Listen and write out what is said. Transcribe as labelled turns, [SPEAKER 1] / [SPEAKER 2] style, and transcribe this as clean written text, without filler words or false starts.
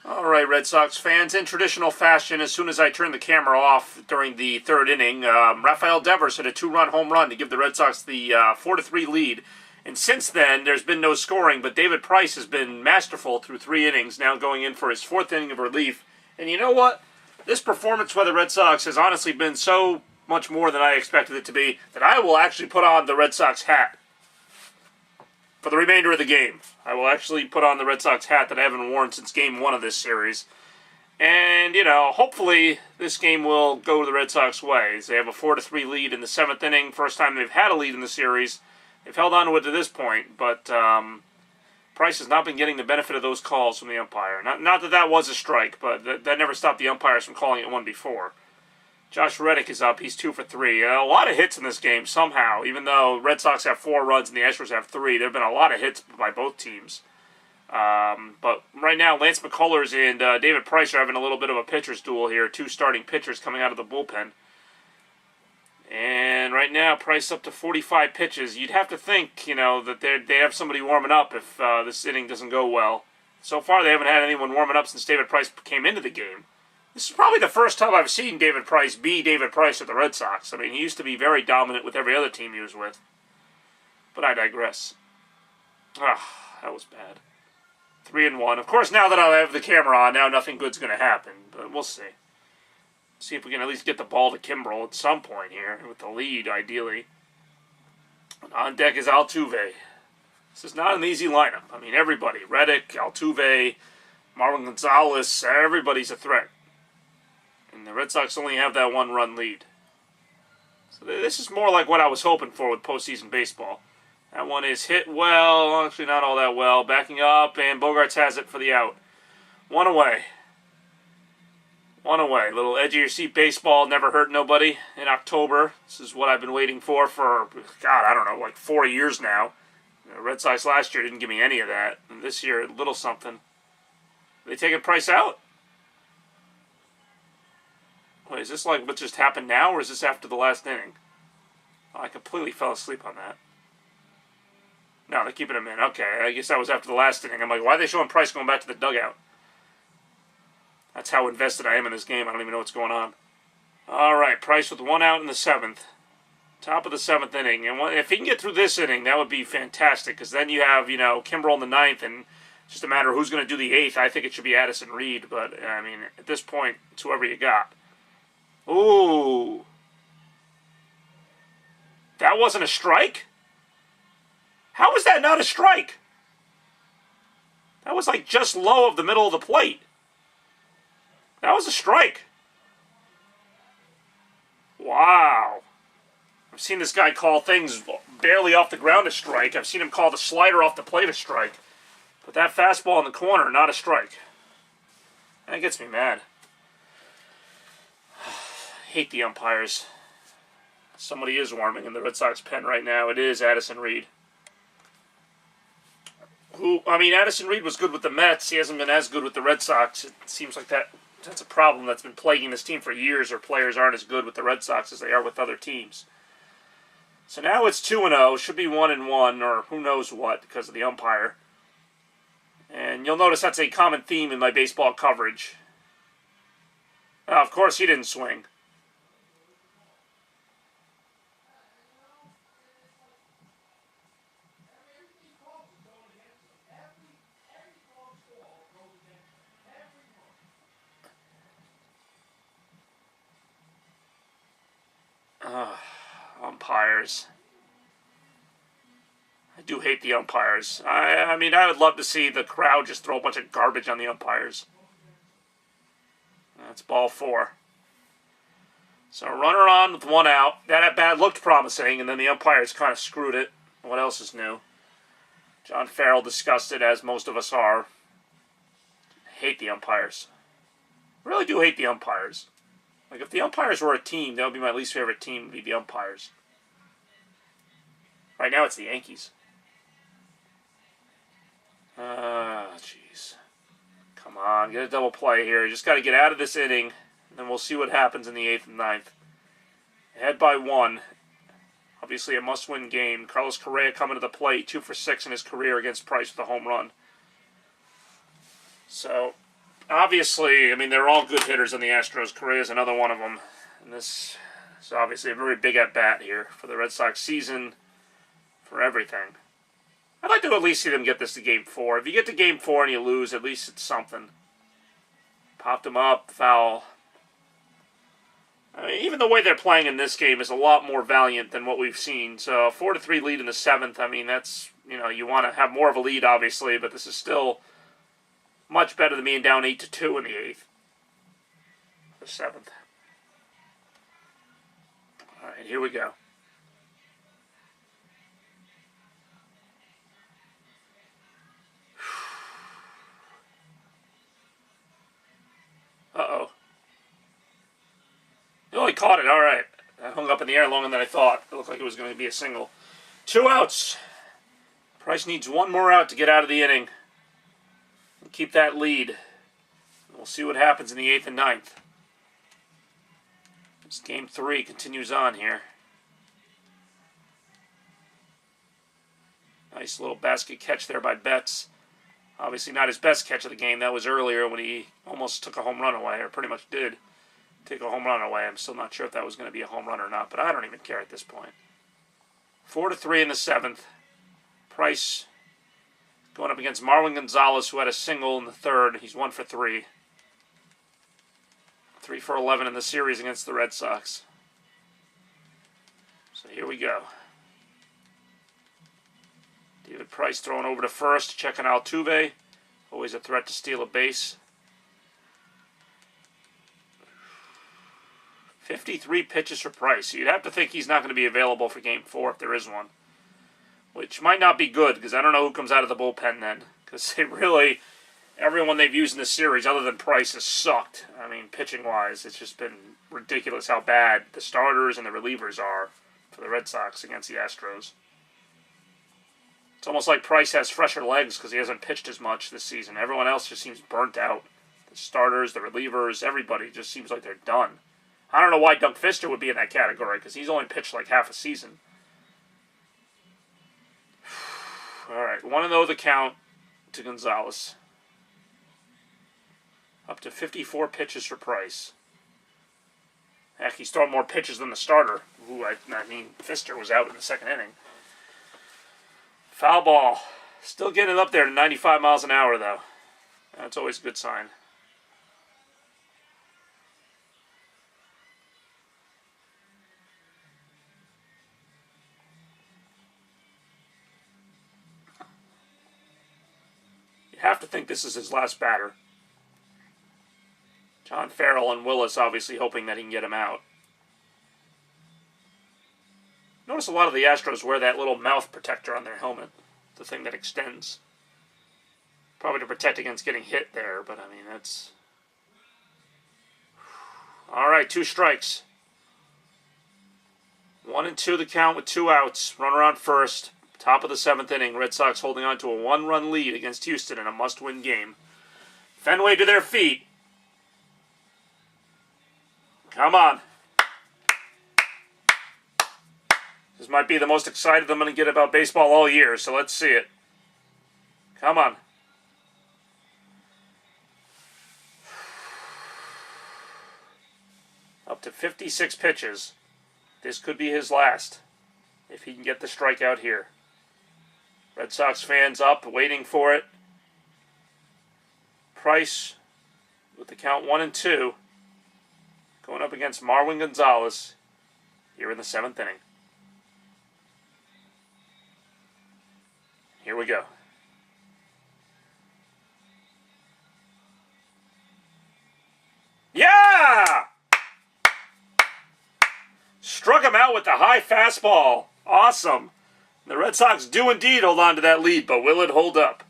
[SPEAKER 1] All right, Red Sox fans, in traditional fashion, as soon as I turned the camera off during the third inning, Rafael Devers hit a two-run home run to give the Red Sox the 4-3 lead. And since then, there's been no scoring, but David Price has been masterful through 3 innings, now going in for his 4th inning of relief. And you know what? This performance by the Red Sox has honestly been so much more than I expected it to be that I will actually put on the Red Sox hat for the remainder of the game. I will actually put on the Red Sox hat that I haven't worn since Game 1 of this series. And, hopefully this game will go to the Red Sox ways. They have a 4-3 lead in the 7th inning. First time they've had a lead in the series. They've held on to it to this point, but Price has not been getting the benefit of those calls from the umpire. Not that that was a strike, but that never stopped the umpires from calling it one before. Josh Reddick is up. He's 2 for 3. A lot of hits in this game somehow. Even though Red Sox have 4 runs and the Astros have 3, there have been a lot of hits by both teams. But right now, Lance McCullers and David Price are having a little bit of a pitcher's duel here. 2 starting pitchers coming out of the bullpen. And right now, Price up to 45 pitches. You'd have to think, that they have somebody warming up if this inning doesn't go well. So far, they haven't had anyone warming up since David Price came into the game. This is probably the first time I've seen David Price be David Price with the Red Sox. I mean, he used to be very dominant with every other team he was with. But I digress. That was bad. 3-1. Of course, now that I have the camera on, now nothing good's going to happen. But we'll see. See if we can at least get the ball to Kimbrel at some point here, with the lead, ideally. And on deck is Altuve. This is not an easy lineup. I mean, everybody. Reddick, Altuve, Marwin Gonzalez, everybody's a threat. And the Red Sox only have that 1-run lead. So this is more like what I was hoping for with postseason baseball. That one is hit well, actually not all that well. Backing up, and Bogarts has it for the out. 1 away. 1 away. Little edge-of-your-seat baseball, never hurt nobody in October. This is what I've been waiting for, God, I don't know, like 4 years now. The Red Sox last year didn't give me any of that. And this year, a little something. Are they taking Price out? Wait, is this like what just happened now, or is this after the last inning? Oh, I completely fell asleep on that. No, they're keeping him in. Okay, I guess that was after the last inning. I'm like, why are they showing Price going back to the dugout? That's how invested I am in this game. I don't even know what's going on. All right, Price with 1 out in the 7th. Top of the 7th inning. And if he can get through this inning, that would be fantastic, because then you have, Kimbrel in the 9th, and it's just a matter of who's going to do the 8th. I think it should be Addison Reed, but, I mean, at this point, it's whoever you got. Ooh. That wasn't a strike? How was that not a strike? That was like just low of the middle of the plate. That was a strike. Wow. I've seen this guy call things barely off the ground a strike. I've seen him call the slider off the plate a strike. But that fastball in the corner, not a strike. That gets me mad. Hate the umpires. Somebody is warming in the Red Sox pen right now. It is Addison Reed. Addison Reed was good with the Mets. He hasn't been as good with the Red Sox. It seems like that's a problem that's been plaguing this team for years, or players aren't as good with the Red Sox as they are with other teams. So now it's 2-0. Should be 1-1, or who knows what, because of the umpire. And you'll notice that's a common theme in my baseball coverage. Of course he didn't swing. Umpires. I do hate the umpires. I mean, I would love to see the crowd just throw a bunch of garbage on the umpires. That's ball 4. So runner on with 1 out. That at bat looked promising, and then the umpires kind of screwed it. What else is new? John Farrell disgusted, as most of us are. Hate the umpires. Really do hate the umpires. Like, if the umpires were a team, that would be my least favorite team, would be the umpires. Right now, it's the Yankees. Jeez. Come on, get a double play here. Just got to get out of this inning, and then we'll see what happens in the 8th and 9th. Ahead by 1. Obviously a must-win game. Carlos Correa coming to the plate, 2 for 6 in his career against Price with a home run. So, obviously, I mean, they're all good hitters in the Astros. Correa's another one of them. And this is obviously a very big at-bat here for the Red Sox season, for everything. I'd like to at least see them get this to Game 4. If you get to Game 4 and you lose, at least it's something. Popped them up, foul. I mean, even the way they're playing in this game is a lot more valiant than what we've seen. So, 4-3 lead in the 7th. I mean, that's, you want to have more of a lead, obviously, but this is still much better than being down 8-2 in the 8th. The 7th. All right, here we go. Uh-oh. He only caught it, all right. I hung up in the air longer than I thought. It looked like it was going to be a single. 2 outs. Price needs one more out to get out of the inning and keep that lead. We'll see what happens in the 8th and 9th. This Game 3 continues on here. Nice little basket catch there by Betts. Obviously not his best catch of the game. That was earlier when he almost took a home run away, or pretty much did take a home run away. I'm still not sure if that was going to be a home run or not, but I don't even care at this point. 4-3 in the 7th. Price going up against Marwin Gonzalez, who had a single in the 3rd. He's 1 for 3. 3 for 11 in the series against the Red Sox. So here we go. David Price throwing over to first, checking Altuve. Always a threat to steal a base. 53 pitches for Price. You'd have to think he's not going to be available for Game 4 if there is one. Which might not be good, because I don't know who comes out of the bullpen then. Because they really, everyone they've used in this series, other than Price, has sucked. I mean, pitching-wise, it's just been ridiculous how bad the starters and the relievers are for the Red Sox against the Astros. It's almost like Price has fresher legs because he hasn't pitched as much this season. Everyone else just seems burnt out. The starters, the relievers, everybody just seems like they're done. I don't know why Doug Fister would be in that category because he's only pitched like half a season. All right, 1-0 the count to Gonzalez. Up to 54 pitches for Price. Heck, he's thrown more pitches than the starter. Fister was out in the 2nd inning. Foul ball. Still getting it up there to 95 miles an hour, though. That's always a good sign. You have to think this is his last batter. John Farrell and Willis obviously hoping that he can get him out. Notice a lot of the Astros wear that little mouth protector on their helmet. The thing that extends. Probably to protect against getting hit there, but I mean, that's... Alright, 2 strikes. 1-2 the count with 2 outs. Runner on first. Top of the 7th inning. Red Sox holding on to a 1-run lead against Houston in a must-win game. Fenway to their feet. Come on. This might be the most excited I'm going to get about baseball all year, so let's see it. Come on. Up to 56 pitches. This could be his last, if he can get the strikeout here. Red Sox fans up, waiting for it. Price, with the count 1-2, going up against Marwin Gonzalez here in the 7th inning. Here we go. Yeah! Struck him out with the high fastball. Awesome. The Red Sox do indeed hold on to that lead, but will it hold up?